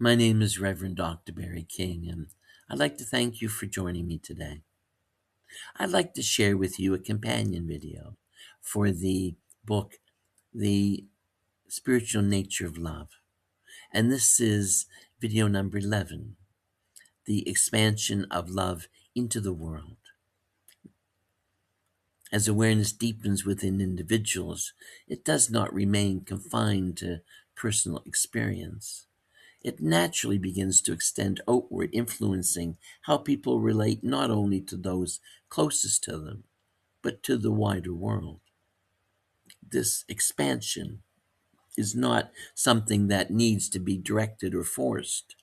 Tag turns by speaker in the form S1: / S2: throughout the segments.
S1: My name is Reverend Dr. Barry King, and I'd like to thank you for joining me today. I'd like to share with you a companion video for the book, The Spiritual Nature of Love. And this is video number 11, The Expansion of Love into the World. As awareness deepens within individuals, it does not remain confined to personal experience. It naturally begins to extend outward, influencing how people relate not only to those closest to them, but to the wider world. This expansion is not something that needs to be directed or forced.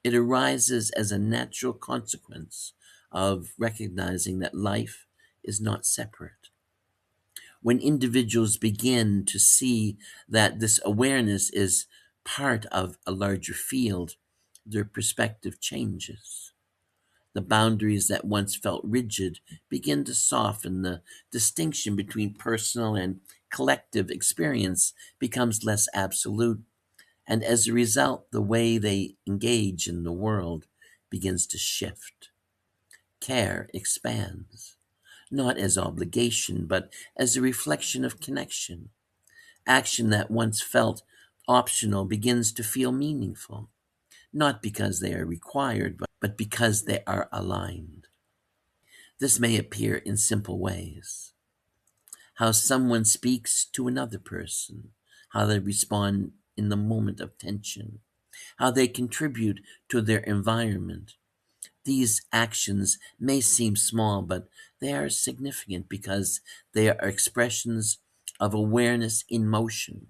S1: It arises as a natural consequence of recognizing that life is not separate. When individuals begin to see that this awareness is part of a larger field, their perspective changes. The boundaries that once felt rigid begin to soften. The distinction between personal and collective experience becomes less absolute. And as a result, the way they engage in the world begins to shift. Care expands, not as obligation, but as a reflection of connection. Action that once felt optional begins to feel meaningful, not because they are required, but because they are aligned. This may appear in simple ways. How someone speaks to another person, how they respond in the moment of tension, how they contribute to their environment. These actions may seem small, but they are significant because they are expressions of awareness in motion.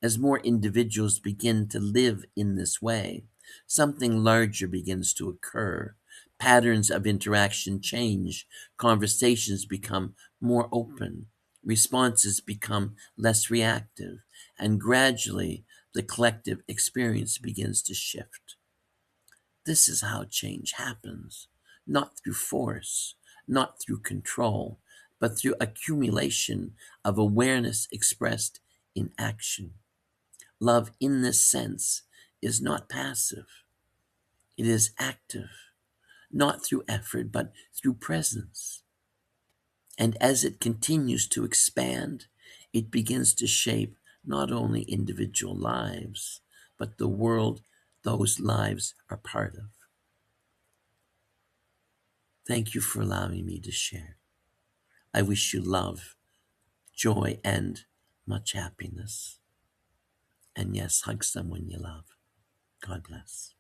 S1: As more individuals begin to live in this way, something larger begins to occur. Patterns of interaction change, conversations become more open, responses become less reactive, and gradually the collective experience begins to shift. This is how change happens, not through force, not through control, but through accumulation of awareness expressed in action. Love, in this sense, is not passive. It is active, not through effort, but through presence. And as it continues to expand, it begins to shape not only individual lives, but the world those lives are part of. Thank you for allowing me to share. I wish you love, joy, and much happiness. And yes, hug someone you love. God bless.